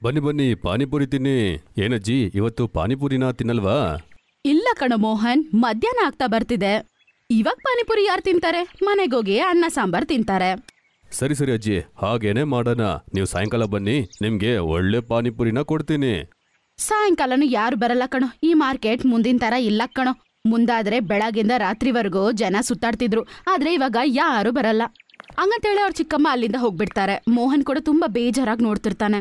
ಬನ್ನಿ ಬನ್ನಿ ಪಾನಿಪುರಿ ತಿನ್ನಿ. ಏನಜ್ಜಿ ಇವತ್ತು ಪಾನಿಪುರಿನ ತಿನ್ನಲ್ವಾ? ಇಲ್ಲ ಕಣ ಮೋಹನ್, ಮಧ್ಯಾಹ್ನ ಆಗ್ತಾ ಬರ್ತಿದೆ. ಇವಾಗ ಪಾನಿಪುರಿ ಯಾರು ತಿಂತಾರೆ? ಮನೆಗೋಗಿ ಅನ್ನ ಸಾಂಬಾರ್ ತಿಂತಾರೆ. ಸರಿ ಸರಿ ಅಜ್ಜಿ, ಹಾಗೇನೆ ಮಾಡೋಣ. ನೀವು ಸಾಯಂಕಾಲ ಬನ್ನಿ, ನಿಮ್ಗೆ ಒಳ್ಳೆ ಪಾನಿಪುರಿನ ಕೊಡ್ತೀನಿ. ಸಾಯಂಕಾಲನು ಯಾರು ಬರಲ್ಲ ಕಣೋ. ಈ ಮಾರ್ಕೆಟ್ ಮುಂದಿನ ತರ ಇಲ್ಲ ಕಣೋ. ಮುಂದಾದ್ರೆ ಬೆಳಗಿಂದ ರಾತ್ರಿವರೆಗೂ ಜನ ಸುತ್ತಾಡ್ತಿದ್ರು, ಆದ್ರೆ ಇವಾಗ ಯಾರು ಬರಲ್ಲ. ಹಂಗಂತೇಳಿ ಅವ್ರ ಚಿಕ್ಕಮ್ಮ ಅಲ್ಲಿಂದ ಹೋಗ್ಬಿಡ್ತಾರೆ. ಮೋಹನ್ ಕೂಡ ತುಂಬಾ ಬೇಜಾರಾಗಿ ನೋಡ್ತಿರ್ತಾನೆ.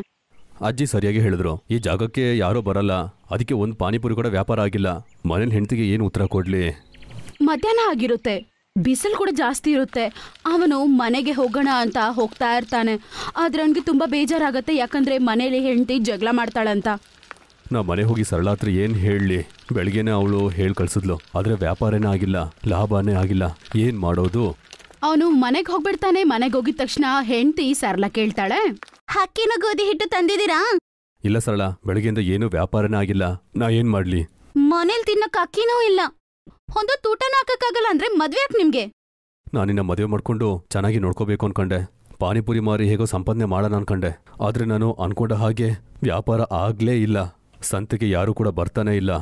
ಅಜ್ಜಿ ಸರಿಯಾಗಿ ಹೇಳಿದ್ರು, ಈ ಜಾಗಕ್ಕೆ ಯಾರೋ ಬರಲ್ಲ, ಅದಕ್ಕೆ ಒಂದು ಪಾನಿಪುರಿ ಕೂಡ ವ್ಯಾಪಾರ ಆಗಿಲ್ಲ. ಮನೇಲಿ ಹೆಂಡತಿಗೆ ಏನು ಉತ್ತರ ಕೊಡ್ಲಿ? ಮಧ್ಯಾಹ್ನ ಆಗಿರುತ್ತೆ, ಬಿಸಿಲು ಕೂಡ ಜಾಸ್ತಿ ಇರುತ್ತೆ. ಅವನು ಮನೆಗೆ ಹೋಗೋಣ ಅಂತ ಹೋಗ್ತಾ ಇರ್ತಾನೆ. ಆದ್ರೆ ಅವನಿಗೆ ತುಂಬಾ ಬೇಜಾರಾಗತ್ತೆ, ಯಾಕಂದ್ರೆ ಮನೇಲಿ ಹೆಂಡತಿ ಜಗಳ ಮಾಡ್ತಾಳಂತ. ನಾ ಮನೆ ಹೋಗಿ ಸರಳ ಹತ್ರ ಏನು ಹೇಳಲಿ? ಬೆಳಿಗ್ಗೆನೆ ಅವಳು ಹೇಳಿ ಕಳ್ಸಿದ್ಲು, ಆದ್ರೆ ವ್ಯಾಪಾರನೇ ಆಗಿಲ್ಲ, ಲಾಭನೇ ಆಗಿಲ್ಲ. ಏನ್ ಮಾಡೋದು? ಅವನು ಮನೆಗೆ ಹೋಗ್ಬಿಡ್ತಾನೆ. ಮನೆಗೆ ಹೋಗಿದ ತಕ್ಷಣ ಹೆಂಡತಿ ಸರಳ ಕೇಳ್ತಾಳೆ, ಅಕ್ಕಿನ ಗೋಧಿ ಹಿಟ್ಟು ತಂದಿದ್ದೀರಾ? ಇಲ್ಲ ಸರಳ, ಬೆಳಗ್ಗೆಯಿಂದ ಏನು ವ್ಯಾಪಾರನೇ ಆಗಿಲ್ಲ, ನಾ ಏನ್ ಮಾಡ್ಲಿ? ಮನೇಲಿ ತಿನ್ನಕ್ ಅಕ್ಕಿನೂ ಇಲ್ಲ, ಒಂದು ತೂಟನ ಹಾಕಕ್ಕಾಗಲ್ಲ ಅಂದ್ರೆ ಮದ್ವೆ ಯಾಕೆ ನಿಮ್ಗೆ? ನಾನಿನ್ನ ಮದುವೆ ಮಾಡ್ಕೊಂಡು ಚೆನ್ನಾಗಿ ನೋಡ್ಕೋಬೇಕು ಅನ್ಕೊಂಡೆ. ಪಾನಿಪುರಿ ಮಾರಿ ಹೇಗೋ ಸಂಪಾದನೆ ಮಾಡೋಣ ಅನ್ಕೊಂಡೆ. ಆದ್ರೆ ನಾನು ಅನ್ಕೊಂಡ ಹಾಗೆ ವ್ಯಾಪಾರ ಆಗ್ಲೇ ಇಲ್ಲ. ಸಂತೆಗೆ ಯಾರು ಕೂಡ ಬರ್ತಾನೆ ಇಲ್ಲ.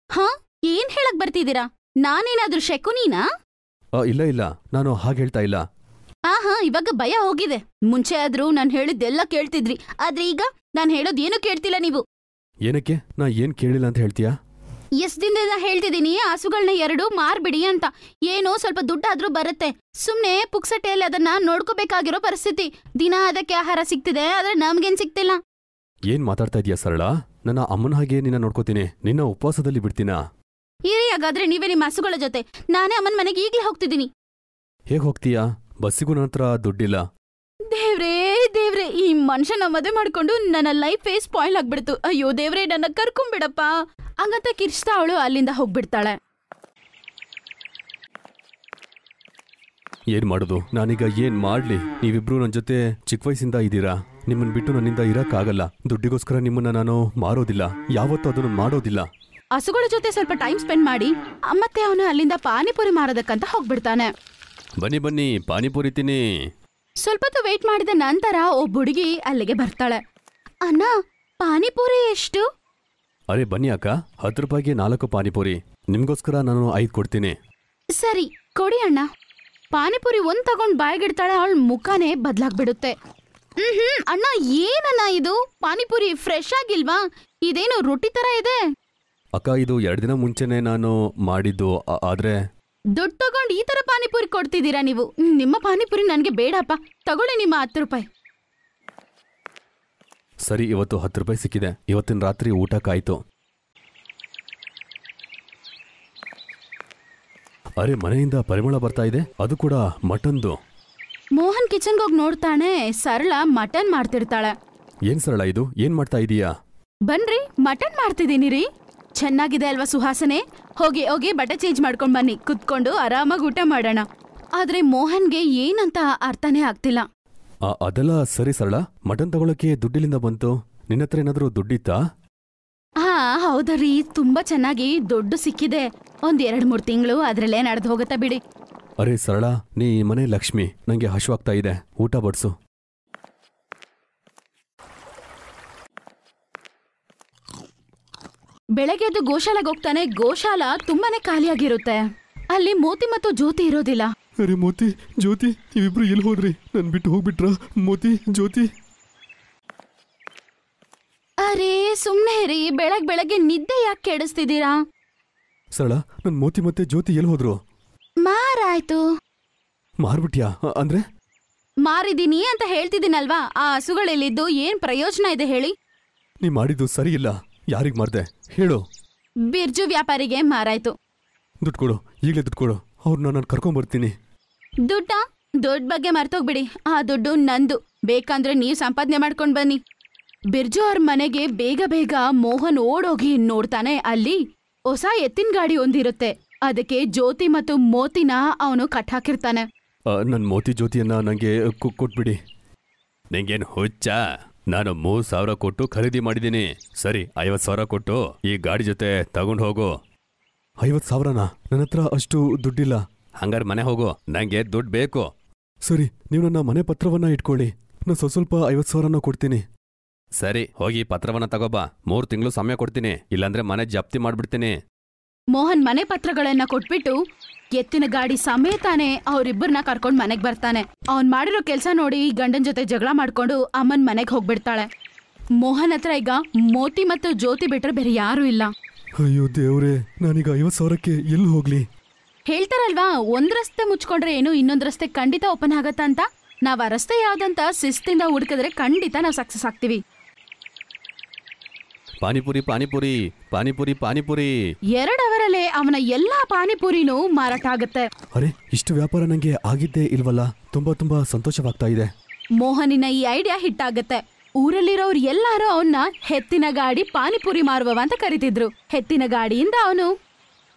ಹಾ, ಏನ್ ಹೇಳಕ್ ಬರ್ತಿದ್ದೀರಾ? ನಾನೇನಾದ್ರೂ ಶಕುನಿನಾ? ಇಲ್ಲ ಇಲ್ಲ, ನಾನು ಹಾಗೆ ಹೇಳ್ತಾ ಇಲ್ಲ. ಆಹಾ, ಇವಾಗ ಭಯ ಹೋಗಿದೆ. ಮುಂಚೆ ಆದ್ರೂ ನಾನು ಹೇಳಿದ್ದೆಲ್ಲ ಕೇಳ್ತಿದ್ರಿ, ಆದ್ರೆ ಈಗ ನಾನು ಹೇಳೋದ್ ಏನು ಕೇಳ್ತಿಲ್ಲ ನೀವು. ಏನಕ್ಕೆ? ನಾ ಏನ್ ಕೇಳಿಲ್ಲ ಅಂತ ಹೇಳ್ತೀಯಾ? ಎಷ್ಟ್ ದಿನದಿಂದ ಹೇಳ್ತಿದ್ದೀನಿ ಹಸುಗಳನ್ನ 2 ಮಾರ್ಬಿಡಿ ಅಂತ. ಏನೋ ಸ್ವಲ್ಪ ದುಡ್ಡಾದ್ರೂ ಬರುತ್ತೆ. ಸುಮ್ನೆ ಪುಕ್ಸಟೆಯಲ್ಲಿ ಅದನ್ನ ನೋಡ್ಕೋಬೇಕಾಗಿರೋ ಪರಿಸ್ಥಿತಿ. ದಿನ ಅದಕ್ಕೆ ಆಹಾರ ಸಿಗ್ತಿದೆ, ಆದ್ರೆ ನಮ್ಗೇನ್ ಸಿಗ್ತಿಲ್ಲ. ಏನ್ ಮಾತಾಡ್ತಾ ಇದೀಯಾ ಸರಳ? ನನ್ನ ಅಮ್ಮನ ಹಾಗೆ ನಿನ್ನ ನೋಡ್ಕೋತೀನಿ, ನಿನ್ನ ಉಪವಾಸದಲ್ಲಿ ಬಿಡ್ತೀನಾ? ಇರಿ, ಹಾಗಾದ್ರೆ ನೀವೇ ನಿಮ್ಮ ಹಸುಗಳ ಜೊತೆ. ನಾನೇ ಅಮ್ಮನ ಮನೆಗೆ ಈಗ್ಲೇ ಹೋಗ್ತಿದ್ದೀನಿ. ಹೇಗ್ ಹೋಗ್ತೀಯಾ? ಬಸ್ಸಿಗೂ ನನ್ನ ಹತ್ರ ದುಡ್ಡಿಲ್ಲ. ದೇವ್ರೇ ದೇವ್ರೇ, ಈ ಮನುಷ್ಯನ ಮದುವೆ ಮಾಡ್ಕೊಂಡು ನನ್ನ ಲೈಫೇ ಸ್ಪಾಯ್ಲ್ ಆಗ್ಬಿಡ್ತು. ಅಯ್ಯೋ ದೇವ್ರೇ, ನನ್ನ ಕರ್ಕೊಂಬಿಡಪ್ಪ ಹಂಗಂತ ಕಿರ್ಚ್ತಾ ಅವಳು ಅಲ್ಲಿಂದ ಹೋಗ್ಬಿಡ್ತಾಳೆ. ಏನ್ ಮಾಡುದು? ನಾನೀಗ ಏನ್ ಮಾಡ್ಲಿ? ನೀವಿಬ್ರು ನನ್ನ ಜೊತೆ ಚಿಕ್ಕ ವಯಸ್ಸಿಂದ ಇದ್ದೀರಾ. ನಿಮ್ಮನ್ ಬಿಟ್ಟು ನನ್ನಿಂದ ಇರಕ್ಕಾಗಲ್ಲ. ದುಡ್ಡಿಗೋಸ್ಕರ ನಿಮ್ಮನ್ನ ನಾನು ಮಾರೋದಿಲ್ಲ, ಯಾವತ್ತೂ ಅದನ್ನು ಮಾಡೋದಿಲ್ಲ. ಹಸುಗಳ ಜೊತೆ ಸ್ವಲ್ಪ ಟೈಮ್ ಸ್ಪೆಂಡ್ ಮಾಡಿ ಮತ್ತೆ ಅವನು ಅಲ್ಲಿಂದ ಪಾನಿಪುರಿ ಮಾರೋದಕ್ಕಂತ ಹೋಗ್ಬಿಡ್ತಾನೆ. ಬನ್ನಿ ಬನ್ನಿ, ಪಾನಿಪುರಿ ತಿನ್ನಿ. ಸ್ವಲ್ಪ ಹೊತ್ತು ವೇಟ್ ಮಾಡಿದ ನಂತರ ಒಬ್ಬ ಹುಡುಗಿ ಅಲ್ಲಿಗೆ ಬರ್ತಾಳೆ. ಅಣ್ಣ, ಪಾನಿಪುರಿ ಎಷ್ಟು? ಅರೆ ಬನ್ನಿ ಅಕ್ಕ, 10 ರೂಪಾಯಿಗೆ 4 ಪಾನಿಪುರಿ. ನಿಮ್ಗೋಸ್ಕರ ನಾನು 5 ಕೊಡ್ತೀನಿ. ಸರಿ ಕೊಡಿ ಅಣ್ಣ. ಪಾನಿಪುರಿ ಒಂದ್ ತಗೊಂಡ್ ಬಾಯಿಗಿಡ್ತಾಳೆ. ಅವಳ ಮುಖನೇ ಬದ್ಲಾಗ್ಬಿಡುತ್ತೆ. ಅಣ್ಣ, ಏನಣ್ಣ ಇದು? ಪಾನಿಪುರಿ ಫ್ರೆಶ್ ಆಗಿಲ್ವಾ? ಇದೇನು ರೊಟ್ಟಿ ತರ ಇದೆ. ಅಕ್ಕ, ಇದು 2 ದಿನ ಮುಂಚೆನೆ ನಾನು ಮಾಡಿದ್ದು. ಆದ್ರೆ ದುಡ್ಡು ತಗೊಂಡು ಈ ತರ ಪಾನಿಪುರಿ ಕೊಡ್ತಿದ್ದೀರಾ ನೀವು? ನಿಮ್ಮ ಪಾನಿಪುರಿ ನನ್ಗೆ ಬೇಡಪ್ಪ. ತಗೊಳ್ಳಿ ನಿಮ್ಮ 10 ರೂಪಾಯಿ. ಸರಿ, ಇವತ್ತು 10 ರೂಪಾಯಿ ಸಿಕ್ಕಿದೆ. ಇವತ್ತಿನ ರಾತ್ರಿ ಊಟಕ್ಕಾಯ್ತು. ಅರೆ, ಮನೆಯಿಂದ ಪರಿಮಳ ಬರ್ತಾ ಇದೆ, ಅದು ಕೂಡ ಮಟನ್ದು. ಮೋಹನ್ ಕಿಚನ್ಗೆ ಹೋಗಿ ನೋಡ್ತಾನೆ. ಸರಳ ಮಟನ್ ಮಾಡ್ತಿರ್ತಾಳೆ. ಏನ್ ಸರಳ ಇದು? ಏನ್ ಮಾಡ್ತಾ ಇದೀಯಾ? ಬನ್ರಿ, ಮಟನ್ ಮಾಡ್ತಿದ್ದೀನಿ ರೀ. ಚೆನ್ನಾಗಿದೆ ಅಲ್ವಾ ಸುಹಾಸನೆ? ಹೋಗಿ ಹೋಗಿ ಬಟ್ಟೆ ಚೇಂಜ್ ಮಾಡ್ಕೊಂಡ್ ಬನ್ನಿ, ಕುತ್ಕೊಂಡು ಆರಾಮಾಗಿ ಊಟ ಮಾಡೋಣ. ಆದ್ರೆ ಮೋಹನ್ಗೆ ಏನಂತ ಅರ್ಥನೇ ಆಗ್ತಿಲ್ಲ. ಅದೆಲ್ಲ ಸರಿ ಸರಳ, ಮಟನ್ ತಗೊಳಕ್ಕೆ ದುಡ್ಡಿಲಿಂದ ಬಂತು. ನಿನ್ನ ಹತ್ರ ಏನಾದ್ರೂ ದುಡ್ಡಿತ್ತಾ? ಹಾ ಹೌದರಿ, ತುಂಬಾ ಚೆನ್ನಾಗಿ ದುಡ್ಡು ಸಿಕ್ಕಿದೆ. ಒಂದ್ 2-3 ತಿಂಗಳು ಅದ್ರಲ್ಲೇ ನಡೆದು ಹೋಗುತ್ತಾ ಬಿಡಿ. ಅರೆ ಸರಳ, ನೀ ಮನೆ ಲಕ್ಷ್ಮಿ, ನಂಗೆ ಹಶುವಾಗ್ತಾ ಇದೆ, ಊಟ ಬಡ್ಸು. ಬೆಳಗ್ಗೆ ಎದ್ದು ಗೋಶಾಲೆಗೆ ಹೋಗ್ತಾನೆ. ಗೋಶಾಲ ತುಂಬಾನೇ ಖಾಲಿಯಾಗಿರುತ್ತೆ. ಅಲ್ಲಿ ಮೋತಿ ಮತ್ತು ಜ್ಯೋತಿ ಇರೋದಿಲ್ಲ. ಅರೆ ಮೋತಿ, ಜ್ಯೋತಿ, ನೀವಿಬ್ರು ಎಲ್ಲಿ ಹೋದ್ರಿ? ನನ್ ಬಿಟ್ಟು ಹೋಗ್ಬಿಟ್ರ? ಮೋತಿ, ಜ್ಯೋತಿ. ಅರೆ ಸುಮ್ನೆ ರೀ, ಬೆಳಗ್ಗೆ ನಿದ್ದೆ ಯಾಕೆ ಕೆಡಿಸ್ತಿದ್ದೀರಾ? ಸರಳ, ನನ್ ಮೋತಿ ಮತ್ತೆ ಜ್ಯೋತಿ ಎಲ್ಲಿ ಹೋದ್ರು? ಮಾರಾಯ್ತು. ಮಾರ್ಬಿಟ್ಯಾ? ಅಂದ್ರೆ ಮಾರಿದೀನಿ ಅಂತ ಹೇಳ್ತಿದ್ದೀನಲ್ವಾ? ಆ ಹಸುಗಳೆಲ್ಲಿದ್ದು ಏನ್ ಪ್ರಯೋಜನ ಇದೆ ಹೇಳಿ? ನೀ ಮಾಡಿದ್ದು ಸರಿ ಇಲ್ಲ. ಯಾರಿಗ್ ಮಾರ್ದೆ ಹೇಳು? ಬಿರ್ಜು ವ್ಯಾಪಾರಿಗೆ ಮಾರಾಯ್ತು. ದುಡ್ಡು ಕೊಡು, ಈಗಲೇ ದುಡ್ಡು ಕೊಡು, ಅವ್ರನ್ನ ನಾನು ಕರ್ಕೊಂಡ್ಬರ್ತೀನಿ. ದುಡ್ಡು ಬಗ್ಗೆ ಮರ್ತೋಗ್ಬಿಡಿ. ಆ ದುಡ್ಡು ನಂದು. ಬೇಕಂದ್ರೆ ನೀವು ಸಂಪಾದನೆ ಮಾಡ್ಕೊಂಡ್ ಬನ್ನಿ. ಬಿರ್ಜು ಅವ್ರ ಮನೆಗೆ ಬೇಗ ಮೋಹನ್ ಓಡೋಗಿ ನೋಡ್ತಾನೆ. ಅಲ್ಲಿ ಹೊಸ ಎತ್ತಿನ ಗಾಡಿ ಒಂದಿರುತ್ತೆ. ಅದಕ್ಕೆ ಜ್ಯೋತಿ ಮತ್ತು ಮೋತಿನ ಅವನು ಕಟ್ಟಾಕಿರ್ತಾನೆ. ನನ್ ಮೋತಿ ಜ್ಯೋತಿಯನ್ನ ನಂಗೆ ಕೊಟ್ಬಿಡಿ. ನಿಂಗೇನು ಹುಚ್ಚ? ನಾನು 3,000 ಕೊಟ್ಟು ಖರೀದಿ ಮಾಡಿದ್ದೀನಿ. ಸರಿ, 50,000 ಕೊಟ್ಟು ಈ ಗಾಡಿ ಜೊತೆ ತಗೊಂಡು ಹೋಗು. 50,000ನಾ? ನನ್ನ ಹತ್ರ ಅಷ್ಟು ದುಡ್ಡಿಲ್ಲ. ಹಂಗಾರೆ ಮನೆ ಹೋಗು, ನಂಗೆ ದುಡ್ಡು ಬೇಕು. ಸರಿ, ನೀವು ನನ್ನ ಮನೆ ಪತ್ರವನ್ನ ಇಟ್ಕೊಳ್ಳಿ, ನಾನು ಸ್ವಲ್ಪ 50,000 ಕೊಡ್ತೀನಿ. ಸರಿ, ಹೋಗಿ ಪತ್ರವನ್ನ ತಗೋಬಾ. 3 ತಿಂಗಳು ಸಮಯ ಕೊಡ್ತೀನಿ, ಇಲ್ಲಾಂದ್ರೆ ಮನೆ ಜಪ್ತಿ ಮಾಡ್ಬಿಡ್ತೀನಿ. ಮೋಹನ್ ಮನೆ ಪತ್ರಗಳನ್ನ ಕೊಟ್ಬಿಟ್ಟು ಎತ್ತಿನ ಗಾಡಿ ಸಮೇತಾನೆ ಅವ್ರಿಬ್ಬರನ್ನ ಕರ್ಕೊಂಡ್ ಮನೆಗ್ ಬರ್ತಾನೆ. ಅವ್ನ್ ಮಾಡಿರೋ ಕೆಲ್ಸ ನೋಡಿ ಗಂಡನ್ ಜೊತೆ ಜಗಳ ಮಾಡ್ಕೊಂಡು ಅಮ್ಮನ್ ಮನೆಗ್ ಹೋಗ್ಬಿಡ್ತಾಳೆ. ಮೋಹನ್ ಹತ್ರ ಈಗ ಮೋತಿ ಮತ್ತು ಜ್ಯೋತಿ ಬಿಟ್ರೆ ಬೇರೆ ಯಾರೂ ಇಲ್ಲ. ಅಯ್ಯೋ ದೇವ್ರೆ, ನಾನೀಗ 50,000ಕ್ಕೆ ಎಲ್ಲಿ ಹೋಗ್ಲಿ? ಹೇಳ್ತಾರಲ್ವಾ, ಒಂದ್ ರಸ್ತೆ ಮುಚ್ಕೊಂಡ್ರೆ ಏನು ಇನ್ನೊಂದ್ ರಸ್ತೆ ಖಂಡಿತ ಓಪನ್ ಆಗತ್ತ ಅಂತ. ನಾವ್ ಆ ರಸ್ತೆ ಯಾವ್ದಂತ ಶಿಸ್ತಿಂದ ಹುಡುಕಿದ್ರೆ ಖಂಡಿತ ನಾವ್ ಸಕ್ಸಸ್ ಆಗ್ತೀವಿ. ಪಾನಿಪುರಿ ಪಾನಿಪುರಿ ಪಾನಿಪುರಿ ಪಾನಿಪುರಿ. 2 ಅವರಲ್ಲೇ ಅವನ ಎಲ್ಲಾ ಪಾನಿಪುರಿನೂ ಮಾರಾಟ ಆಗುತ್ತೆ. ಅರೆ, ಇಷ್ಟು ವ್ಯಾಪಾರ ನಂಗೆ ಆಗಿದ್ದೇ ಇಲ್ವಲ್ಲ. ತುಂಬಾ ಸಂತೋಷವಾಗ್ತಾ ಇದೆ. ಮೋಹನಿನ ಈ ಐಡಿಯಾ ಹಿಟ್ ಆಗತ್ತೆ. ಊರಲ್ಲಿರೋರು ಎಲ್ಲಾರು ಅವನ್ನ ಎತ್ತಿನ ಗಾಡಿ ಪಾನಿಪುರಿ ಮಾರುವವ ಅಂತ ಕರಿತಿದ್ರು. ಎತ್ತಿನ ಗಾಡಿಯಿಂದ ಅವನು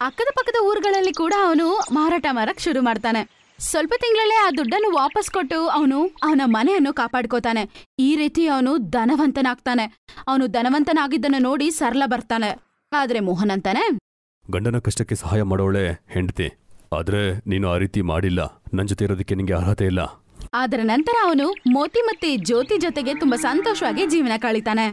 ಅಕ್ಕದ ಪಕ್ಕದ ಊರುಗಳಲ್ಲಿ ಕೂಡ ಅವನು ಮಾರಾಟ ಮಾರಕ್ ಶುರು ಮಾಡ್ತಾನೆ. ಸ್ವಲ್ಪ ತಿಂಗಳಲ್ಲೇ ಆ ದುಡ್ಡನ್ನು ವಾಪಸ್ ಕೊಟ್ಟು ಅವನು ಅವನ ಮನೆಯನ್ನು ಕಾಪಾಡ್ಕೋತಾನೆ. ಈ ರೀತಿ ಅವನು ಧನವಂತನಾಗ್ತಾನೆ. ಅವನು ಧನವಂತನಾಗಿದ್ದನ್ನು ನೋಡಿ ಸರಳ ಬರ್ತಾನೆ. ಆದ್ರೆ ಮೋಹನ್ ಅಂತಾನೆ, ಗಂಡನ ಕಷ್ಟಕ್ಕೆ ಸಹಾಯ ಮಾಡೋಳೆ ಹೆಂಡತಿ, ಆದ್ರೆ ನೀನು ಆ ರೀತಿ ಮಾಡಿಲ್ಲ. ನನ್ ಜೊತೆ ಇರೋದಕ್ಕೆ ನಿಂಗೆ ಅರ್ಹತೆ ಇಲ್ಲ. ಅದರ ನಂತರ ಅವನು ಮೋತಿ ಮತ್ತೆ ಜ್ಯೋತಿ ಜೊತೆಗೆ ತುಂಬಾ ಸಂತೋಷವಾಗಿ ಜೀವನ ಕಳೀತಾನೆ.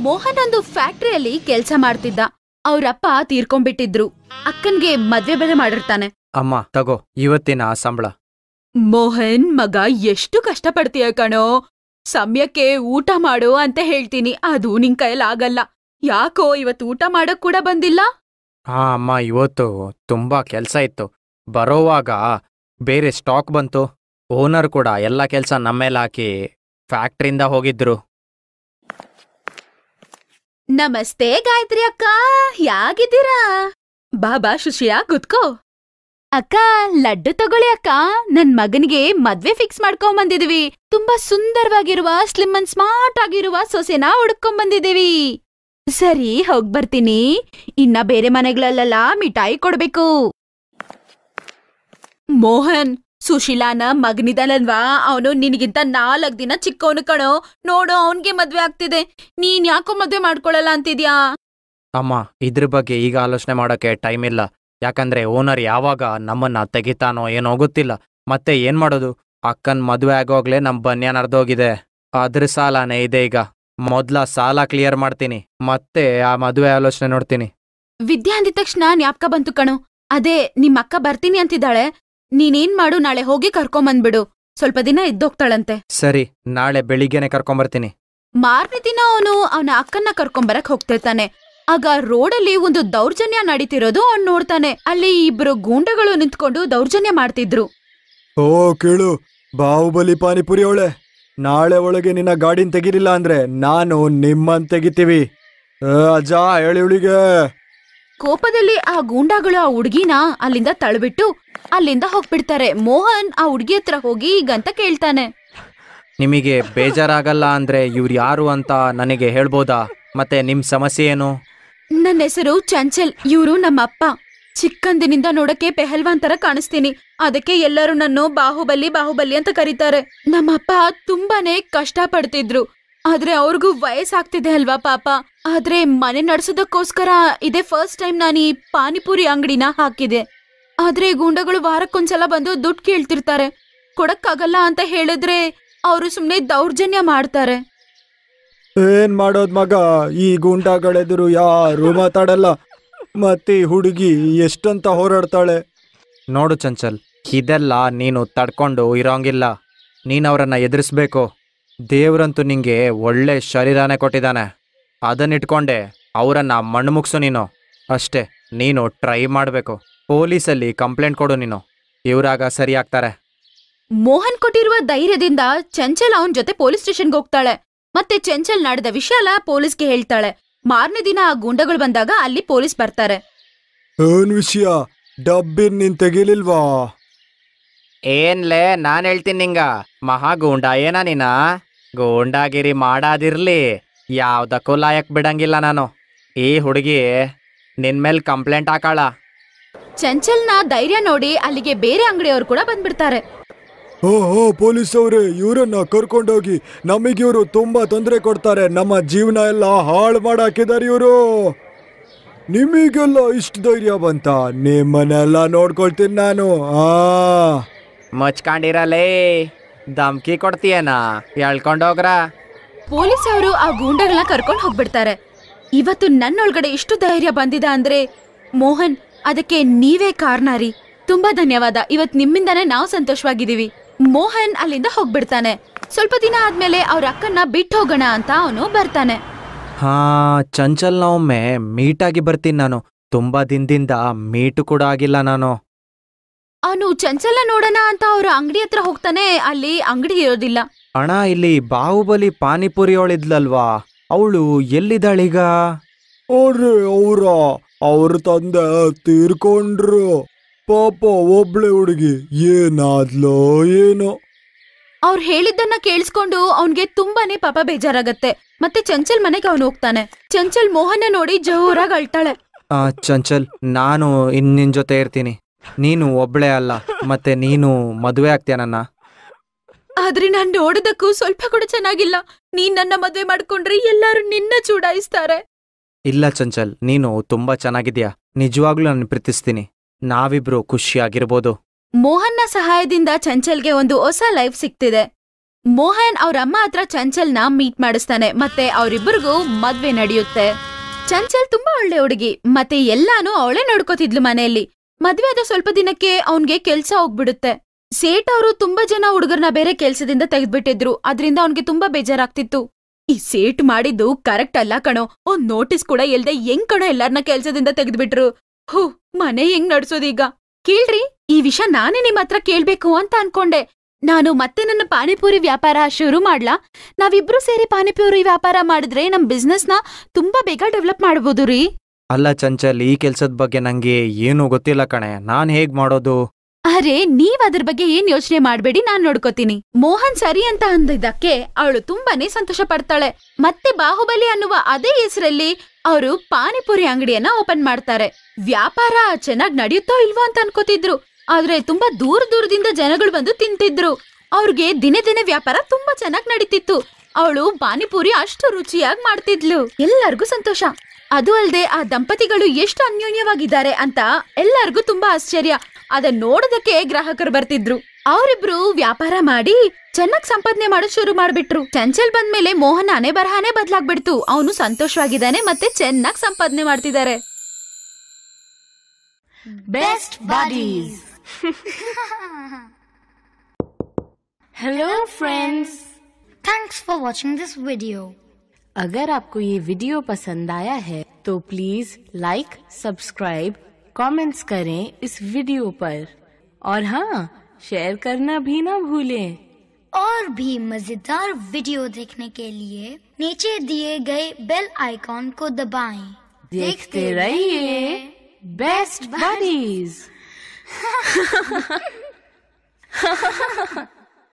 ಮೋಹನ್ ಒಂದು ಫ್ಯಾಕ್ಟರಿಯಲ್ಲಿ ಕೆಲ್ಸ ಮಾಡ್ತಿದ್ದ. ಅವ್ರಪ್ಪ ತೀರ್ಕೊಂಡ್ಬಿಟ್ಟಿದ್ರು. ಅಕ್ಕನ್ಗೆ ಮದ್ವೆ ಬೇರೆ ಮಾಡಿರ್ತಾನೆ. ಅಮ್ಮ ತಗೋ ಇವತ್ತಿನ ಸಂಬಳ. ಮೋಹನ್ ಮಗ, ಎಷ್ಟು ಕಷ್ಟಪಡ್ತೀಯ ಕಣೋ. ಸಮಯಕ್ಕೆ ಊಟ ಮಾಡು ಅಂತ ಹೇಳ್ತೀನಿ, ಅದು ನಿನ್ ಕೈಲಾಗಲ್ಲ. ಯಾಕೋ ಇವತ್ತು ಊಟ ಮಾಡಕ್ ಕೂಡ ಬಂದಿಲ್ಲ? ಹಾ ಅಮ್ಮ, ಇವತ್ತು ತುಂಬಾ ಕೆಲ್ಸ ಇತ್ತು. ಬರೋವಾಗ ಬೇರೆ ಸ್ಟಾಕ್ ಬಂತು. ಓನರ್ ಕೂಡ ಎಲ್ಲ ಕೆಲ್ಸ ನಮ್ಮೇಲೆ ಹಾಕಿ ಫ್ಯಾಕ್ಟ್ರಿಯಿಂದ ಹೋಗಿದ್ರು. ನಮಸ್ತೆ ಗಾಯತ್ರಿ ಅಕ್ಕ, ಯಾಗಿದ್ದೀರಾ? ಬಾಬಾ ಸುಶಿಯಾ, ಕುತ್ಕೋ. ಅಕ್ಕ, ಲಡ್ಡು ತಗೊಳ್ಳಿ ಅಕ್ಕ. ನನ್ ಮಗನಿಗೆ ಮದ್ವೆ ಫಿಕ್ಸ್ ಮಾಡ್ಕೊಂಬಂದಿದೀವಿ. ತುಂಬಾ ಸುಂದರವಾಗಿರುವ ಸ್ಲಿಮ್ ಅಂಡ್ ಸ್ಮಾರ್ಟ್ ಆಗಿರುವ ಸೊಸೆನ ಹುಡ್ಕೊಂಬಂದಿದೀವಿ. ಸರಿ, ಹೋಗ್ಬರ್ತೀನಿ. ಇನ್ನ ಬೇರೆ ಮನೆಗಳಲ್ಲೆಲ್ಲ ಮಿಠಾಯಿ ಕೊಡ್ಬೇಕು. ಮೋಹನ್, ಸುಶೀಲಾನ ಮಗನಿದನಲ್ವಾ, ಅವನು ನಿನಗಿಂತ 4 ದಿನ ಚಿಕ್ಕವನು ಕಣೋ. ನೋಡು, ಅವನ್ಗೆ ಮದ್ವೆ ಆಗ್ತಿದೆ. ನೀನ್ ಯಾಕೋ ಮದ್ವೆ ಮಾಡ್ಕೊಳಲ್ಲ ಅಂತಿದ್ಯಾ? ಅಮ್ಮ, ಇದ್ರ ಬಗ್ಗೆ ಈಗ ಆಲೋಚನೆ ಮಾಡೋಕೆ ಟೈಮ್ ಇಲ್ಲ. ಯಾಕಂದ್ರೆ ಓನರ್ ಯಾವಾಗ ನಮ್ಮನ್ನ ತೆಗಿತಾನೋ ಏನೋ ಗೊತ್ತಿಲ್ಲ. ಮತ್ತೆ ಏನ್ ಮಾಡೋದು? ಅಕ್ಕನ್ ಮದ್ವೆ ಆಗೋಗ್ಲೇ ನಮ್ ಬನ್ಯಾನ್ ಅರ್ಧೋಗಿದೆ. ಅದ್ರ ಸಾಲನೇ ಇದೆ. ಈಗ ಮೊದ್ಲ ಸಾಲ ಕ್ಲಿಯರ್ ಮಾಡ್ತೀನಿ, ಮತ್ತೆ ಆ ಮದ್ವೆ ಆಲೋಚನೆ ನೋಡ್ತೀನಿ. ವಿದ್ಯಾ ಅಂದಿದ ತಕ್ಷಣ ಜ್ಞಾಪಕ ಬಂತು ಕಣೋ. ಅದೇ ನಿಮ್ಮ ಅಕ್ಕ ಬರ್ತೀನಿ ಅಂತಿದ್ದಾಳೆ. ನೀನೇನ್ ಮಾಡು, ನಾಳೆ ಹೋಗಿ ಕರ್ಕೊಂಬಂದ್ಬಿಡು. ಸ್ವಲ್ಪ ದಿನ ಇದ್ದೋಗ್ತಾಳಂತೆ. ಸರಿ, ನಾಳೆ ಬೆಳಿಗ್ಗೆನೆ ಕರ್ಕೊಂಬರ್ತೀನಿ. ಮಾರನೇ ದಿನ ಅವನು ಅವನ ಅಕ್ಕನ್ನ ಕರ್ಕೊಂಬರಕ್ ಹೋಗ್ತಿರ್ತಾನೆ. ಆಗ ರೋಡಲ್ಲಿ ಒಂದು ದೌರ್ಜನ್ಯ ನಡೀತಿರೋದು ಅವ್ನು ನೋಡ್ತಾನೆ. ಅಲ್ಲಿ 2 ಗೂಂಡಗಳು ನಿಂತ್ಕೊಂಡು ದೌರ್ಜನ್ಯ ಮಾಡ್ತಿದ್ರು. ಓ ಕೇಳು, ಬಾಹುಬಲಿ ಪಾನಿಪುರಿ ಅವಳೆ, ನಾಳೆ ಒಳಗೆ ನಿನ್ನ ಗಾಡಿನ ತೆಗಿಲಿಲ್ಲ ಅಂದ್ರೆ ನಾನು ನಿಮ್ಮನ್ ತೆಗಿತೀವಿ. ಅಜ್ಜ ಹೇಳಿ ಹುಡುಗೆ. ಕೋಪದಲ್ಲಿ ಆ ಗೂಂಡಾಗಳು ಆ ಹುಡ್ಗಿನ ಅಲ್ಲಿಂದ ತಳ್ಬಿಟ್ಟು ಅಲ್ಲಿಂದ ಹೋಗ್ಬಿಡ್ತಾರೆ. ಮೋಹನ್ ಆ ಹುಡ್ಗಿ ಹತ್ರ ಹೋಗಿ ಈಗಂತ ಕೇಳ್ತಾನೆ, ನಿಮಗೆ ಬೇಜಾರಾಗಲ್ಲ ಅಂದ್ರೆ ಇವ್ರು ಯಾರು ಅಂತ ನನಗೆ ಹೇಳ್ಬೋದಾ? ಮತ್ತೆ ನಿಮ್ ಸಮಸ್ಯೆ ಏನು? ನನ್ನ ಹೆಸರು ಚಂಚಲ್. ಇವ್ರು ನಮ್ಮ ಅಪ್ಪ. ಚಿಕ್ಕಂದಿನಿಂದ ನೋಡಕ್ಕೆ ಪೆಹಲ್ವಾನ್ ತರ ಕಾಣಿಸ್ತೀನಿ. ಅದಕ್ಕೆ ಎಲ್ಲರೂ ನನ್ನ ಬಾಹುಬಲಿ ಬಾಹುಬಲಿ ಅಂತ ಕರೀತಾರೆ. ನಮ್ಮಪ್ಪ ತುಂಬಾನೇ ಕಷ್ಟ ಪಡ್ತಿದ್ರು. ಆದ್ರೆ ಅವ್ರಿಗೂ ವಯಸ್ಸಾಗ್ತಿದೆ ಅಲ್ವಾ ಪಾಪ. ಆದ್ರೆ ಮನೆ ನಡ್ಸೋದಕ್ಕೋಸ್ಕರ ಇದೇ ಫಸ್ಟ್ ಟೈಮ್ ನಾನು ಈ ಪಾನಿಪುರಿ ಅಂಗಡಿನ ಹಾಕಿದೆ. ಆದ್ರೆ ಗೂಂಡಗಳು ವಾರಕ್ಕೊಂದ್ಸಲ ಬಂದು ದುಡ್ಡು ಕೇಳ್ತಿರ್ತಾರೆ. ಕೊಡಕ್ಕಾಗಲ್ಲ ಅಂತ ಹೇಳಿದ್ರೆ ಅವರು ಸುಮ್ನೆ ದೌರ್ಜನ್ಯ ಮಾಡ್ತಾರೆ. ಏನ್ ಮಾಡೋದ್ ಮಗ, ಈ ಗೂಂಡಾಗಳೆದುರು ಯಾರು ಮಾತಾಡಲ್ಲ. ಮತ್ತೆ ಹುಡುಗಿ ಎಷ್ಟಂತ ಹೋರಾಡ್ತಾಳೆ. ನೋಡು ಚಂಚಲ್, ಇದೆಲ್ಲ ನೀನು ತಡ್ಕೊಂಡು ಇರೋಂಗಿಲ್ಲ. ನೀನವರನ್ನ ಎದುರಿಸ್ಬೇಕು. ದೇವ್ರಂತೂ ನಿಂಗೆ ಒಳ್ಳೆ ಶರೀರನೇ ಕೊಟ್ಟಿದ್ದಾನೆ. ಅದನ್ನಿಟ್ಕೊಂಡೆ ಅವರನ್ನ ಮಣ್ಣು ಮುಗ್ಸು ನೀನು. ಅಷ್ಟೇ, ನೀನು ಟ್ರೈ ಮಾಡಬೇಕು. ಪೊಲೀಸಲ್ಲಿ ಕಂಪ್ಲೇಂಟ್ ಕೊಡು ನೀನು. ಇವರಾಗ ಸರಿ ಆಗ್ತಾರೆ. ಮೋಹನ್ ಕೊಟ್ಟಿರುವ ಧೈರ್ಯದಿಂದ ಚಂಚಲ್ ಅವನ್ ಜೊತೆ ಪೊಲೀಸ್ ಸ್ಟೇಷನ್ಗೆ ಹೋಗ್ತಾಳೆ. ಮತ್ತೆ ಚಂಚಲ್ ನಡೆದ ವಿಷಯ ಪೊಲೀಸ್ಗೆ ಹೇಳ್ತಾಳೆ. ಮಾರನೇ ದಿನ ಆ ಗೂಂಡಗಳು ಬಂದಾಗ ಅಲ್ಲಿ ಪೊಲೀಸ್ ಬರ್ತಾರೆ. ಏನ್ ವಿಷಯ, ಡಬ್ಬಿನ್ ನೀನ್ ತೆಗಿಲಿಲ್ವಾ? ಏನ್ಲೇ, ನಾನು ಹೇಳ್ತೀನಿ ನಿಂಗ, ಮಹಾ ಗೂಂಡ ಏನ ನೀನ? ಗೂಂಡಾಗಿರಿ ಮಾಡಾದಿರ್ಲಿ, ಯಾವ್ದಕ್ಕೂ ಲಾಯಕ್ ಬಿಡಂಗಿಲ್ಲ ನಾನು. ಈ ಹುಡುಗಿ ನಿನ್ ಮೇಲೆ ಕಂಪ್ಲೇಂಟ್ ಹಾಕಾಳ. ಚಂಚಲ್ನ ಧೈರ್ಯ ನೋಡಿ ಅಲ್ಲಿಗೆ ಬೇರೆ ಅಂಗಡಿಯವರು ಕೂಡ ಬಂದ್ಬಿಡ್ತಾರೆ. ಓ ಪೊಲೀಸ್ ಅವ್ರೆ, ಇವರನ್ನ ಕರ್ಕೊಂಡೋಗಿ. ನಮಗಿವರು ತುಂಬಾ ತೊಂದರೆ ಕೊಡ್ತಾರೆ. ನಮ್ಮ ಜೀವನ ಎಲ್ಲ ಹಾಳು ಮಾಡಾಕಿದಾರೆ ಇವರು. ನಿಮಗೆಲ್ಲ ಇಷ್ಟು ಧೈರ್ಯ ಬಂತ? ನಿಮ್ಮನ್ನೆಲ್ಲ ನೋಡ್ಕೊಳ್ತೀನಿ ನಾನು. ಮುಚ್ಕೊಂಡಿರಲೇ, ಧಮ್ಕಿ ಕೊಡ್ತೀಯನಾ? ಹೇಳ್ಕೊಂಡೋಗ್ರ. ಪೊಲೀಸ್ ಅವರು ಆ ಗೂಂಡಗಳನ್ನ ಕರ್ಕೊಂಡು ಹೋಗ್ಬಿಡ್ತಾರೆ. ಇವತ್ತು ನನ್ನೊಳಗಡೆ ಇಷ್ಟು ಧೈರ್ಯ ಬಂದಿದೆ ಅಂದ್ರೆ ಮೋಹನ್, ಅದಕ್ಕೆ ನೀವೇ ಕಾರಣ ರೀ. ತುಂಬಾ ಧನ್ಯವಾದ. ಇವತ್ ನಿಮ್ಮಿಂದಾನೇ ನಾವು ಸಂತೋಷವಾಗಿದ್ದೀವಿ. ಮೋಹನ್ ಅಲ್ಲಿಂದ ಹೋಗ್ಬಿಡ್ತಾನೆ. ಸ್ವಲ್ಪ ದಿನ ಆದ್ಮೇಲೆ ಅವ್ರ ಅಕ್ಕನ್ನ ಬಿಟ್ಟು ಹೋಗೋಣ ಅಂತ ಅವನು ಬರ್ತಾನೆ. ಹಾ, ಚಂಚಲ್ನ ಒಮ್ಮೆ ಮೀಟಾಗಿ ಬರ್ತೀನಿ ನಾನು. ತುಂಬಾ ದಿನದಿಂದ ಮೀಟು ಕೂಡ ಆಗಿಲ್ಲ ನಾನು. ಅವನು ಚಂಚಲ ನೋಡೋಣ ಅಂತ ಅವ್ರ ಅಂಗಡಿ ಹತ್ರ ಹೋಗ್ತಾನೆ. ಅಲ್ಲಿ ಅಂಗಡಿ ಇರೋದಿಲ್ಲ. ಅಣ್ಣ, ಇಲ್ಲಿ ಬಾಹುಬಲಿ ಪಾನಿಪುರಿ ಅವಳಿದ್ಲಲ್ವಾ, ಅವಳು ಎಲ್ಲಿದ್ದಾಳೀಗ? ಅವ್ರ ತಂದೆ ತೀರ್ಕೊಂಡ್ರು. ಪಾಪ ಒಬ್ಳೆ ಹುಡುಗಿ ಏನಾದ್ಲೋ ಏನೋ. ಅವ್ರು ಹೇಳಿದ್ದನ್ನ ಕೇಳಿಸ್ಕೊಂಡು ಅವನ್ಗೆ ತುಂಬಾನೇ ಪಾಪ ಬೇಜಾರಾಗತ್ತೆ. ಮತ್ತೆ ಚಂಚಲ್ ಮನೆಗೆ ಅವನು ಹೋಗ್ತಾನೆ. ಚಂಚಲ್ ಮೋಹನ ನೋಡಿ ಜೋರಾಗಿ ಅಳ್ತಾಳೆ. ಚಂಚಲ್, ನಾನು ನಿನ್ ಜೊತೆ ಇರ್ತೀನಿ. ನೀನು ಒಬ್ಳೆ ಅಲ್ಲ, ಮತ್ತೆ ನೀನು ಮದುವೆ ಆಗ್ತೀಯ ನನ್ನ? ಆದ್ರೆ ನಾನ್ ನೋಡೋದಕ್ಕೂ ಸ್ವಲ್ಪ ಕೂಡ ಚೆನ್ನಾಗಿಲ್ಲ. ನೀನ್ ನನ್ನ ಮದ್ವೆ ಮಾಡ್ಕೊಂಡ್ರೆ ಎಲ್ಲಾರು ನಿನ್ನ ಚೂಡಾಯಿಸ್ತಾರೆ. ಇಲ್ಲ ಚಂಚಲ್, ನೀನು ತುಂಬಾ ಚೆನ್ನಾಗಿದ್ಯಾ. ನಿಜವಾಗ್ಲೂ ನಾನು ಪ್ರೀತಿಸ್ತೀನಿ. ನಾವಿಬ್ರು ಖುಷಿಯಾಗಿರ್ಬೋದು. ಮೋಹನ್ನ ಸಹಾಯದಿಂದ ಚಂಚಲ್ಗೆ ಒಂದು ಹೊಸ ಲೈಫ್ ಸಿಗ್ತಿದೆ. ಮೋಹನ್ ಅವ್ರ ಅಮ್ಮ ಹತ್ರ ಚಂಚಲ್ನ ಮೀಟ್ ಮಾಡಿಸ್ತಾನೆ. ಮತ್ತೆ ಅವರಿಬ್ಬರಿಗೂ ಮದ್ವೆ ನಡೆಯುತ್ತೆ. ಚಂಚಲ್ ತುಂಬಾ ಒಳ್ಳೆ ಹುಡುಗಿ. ಮತ್ತೆ ಎಲ್ಲಾನು ಅವಳೇ ನೋಡ್ಕೋತಿದ್ಲು ಮನೆಯಲ್ಲಿ. ಮದ್ವೆ ಆದ ಸ್ವಲ್ಪ ದಿನಕ್ಕೆ ಅವನ್ಗೆ ಕೆಲ್ಸ ಹೋಗ್ಬಿಡುತ್ತೆ. ಸೇಟ್ ಅವರು ತುಂಬಾ ಜನ ಹುಡುಗರನ್ನ ಬೇರೆ ಕೆಲ್ಸದಿಂದ ತೆಗೆದ್ಬಿಟ್ಟಿದ್ರು. ಅದ್ರಿಂದ ಅವನ್ಗೆ ತುಂಬಾ ಬೇಜಾರಾಗ್ತಿತ್ತು. ಈ ಸೇಟ್ ಮಾಡಿದ್ದು ಕರೆಕ್ಟ್ ಅಲ್ಲ ಕಣೋ. ಒಂದ್ ನೋಟಿಸ್ ಕೂಡ ಇಲ್ದೆ ಹೆಂಗ್ ಕಣೋ ಎಲ್ಲಾರನ್ನ ಕೆಲ್ಸದಿಂದ ತೆಗೆದ್ಬಿಟ್ರು. ಹೂ, ಮನೆ ಹೆಂಗ್ ನಡ್ಸೋದೀಗ? ಕೇಳ್ರಿ, ಈ ವಿಷಯ ನಾನೇ ನಿಮ್ ಹತ್ರ ಕೇಳ್ಬೇಕು ಅಂತ ಅನ್ಕೊಂಡೆ. ನಾನು ಮತ್ತೆ ನನ್ನ ಪಾನಿಪುರಿ ವ್ಯಾಪಾರ ಶುರು ಮಾಡ್ಲಾ? ನಾವಿಬ್ರು ಸೇರಿ ಪಾನಿಪುರಿ ವ್ಯಾಪಾರ ಮಾಡಿದ್ರೆ ನಮ್ ಬಿಸ್ನೆಸ್ನ ತುಂಬಾ ಬೇಗ ಡೆವಲಪ್ ಮಾಡ್ಬೋದು ರೀ. ಅಲ್ಲ ಚಂಚಲ್, ಈ ಕೆಲ್ಸದ ಬಗ್ಗೆ ನಂಗೆ ಏನು ಗೊತ್ತಿಲ್ಲ ಕಣೆ. ನಾನ್ ಹೇಗ್ ಮಾಡೋದು? ಅರೆ, ನೀವ್ ಅದ್ರ ಬಗ್ಗೆ ಏನ್ ಯೋಚನೆ ಮಾಡ್ಬೇಡಿ, ನಾನ್ ನೋಡ್ಕೋತೀನಿ. ಮೋಹನ್ ಸರಿ ಅಂತ ಅಂದಿದ್ದಕ್ಕೆ ಅವಳು ತುಂಬಾನೇ ಸಂತೋಷ ಪಡ್ತಾಳೆ. ಮತ್ತೆ ಬಾಹುಬಲಿ ಅನ್ನುವ ಅದೇ ಹೆಸರಲ್ಲಿ ಅವರು ಪಾನಿಪುರಿ ಅಂಗಡಿಯನ್ನ ಓಪನ್ ಮಾಡ್ತಾರೆ. ವ್ಯಾಪಾರ ಚೆನ್ನಾಗ್ ನಡೆಯುತ್ತೋ ಇಲ್ವೋ ಅಂತ ಅನ್ಕೋತಿದ್ರು. ಆದ್ರೆ ತುಂಬಾ ದೂರದಿಂದ ಜನಗಳು ಬಂದು ತಿಂತಿದ್ರು. ಅವ್ರಿಗೆ ದಿನೇ ದಿನೇ ವ್ಯಾಪಾರ ತುಂಬಾ ಚೆನ್ನಾಗ್ ನಡೀತಿತ್ತು. ಅವಳು ಪಾನಿಪುರಿ ಅಷ್ಟು ರುಚಿಯಾಗಿ ಮಾಡ್ತಿದ್ಲು. ಎಲ್ಲರಿಗೂ ಸಂತೋಷ. ಅದು ಅಲ್ಲದೆ ಆ ದಂಪತಿಗಳು ಎಷ್ಟು ಅನ್ಯೋನ್ಯವಾಗಿದ್ದಾರೆ ಅಂತ ಎಲ್ಲರಿಗೂ ತುಂಬಾ ಆಶ್ಚರ್ಯ. ಅದನ್ನ ನೋಡೋದಕ್ಕೆ ಗ್ರಾಹಕರು ಬರ್ತಿದ್ರು. ಅವರಿಬ್ರು ವ್ಯಾಪಾರ ಮಾಡಿ ಚೆನ್ನಾಗ್ ಸಂಪಾದನೆ ಮಾಡೋದ್ ಶುರು ಮಾಡ್ಬಿಟ್ರು. ಚಂಚಲ್ ಬಂದ್ಮೇಲೆ ಮೋಹನ್ ಹಣೆ ಬರಹಾನೇ ಬದ್ಲಾಗ್ಬಿಡ್ತು. ಅವನು ಸಂತೋಷವಾಗಿದ್ದಾನೆ, ಮತ್ತೆ ಚೆನ್ನಾಗ್ ಸಂಪಾದನೆ ಮಾಡ್ತಿದ್ದಾರೆ. Best Buddies. Hello friends. Thanks for watching this video. अगर आपको ये वीडियो पसंद आया है तो प्लीज लाइक, सब्सक्राइब, कमेंट्स करें इस वीडियो पर और हाँ, शेयर करना भी ना भूलें। और भी मजेदार वीडियो देखने के लिए नीचे दिए गए बेल आइकॉन को दबाएं। देखते रहिए बेस्ट बडीज।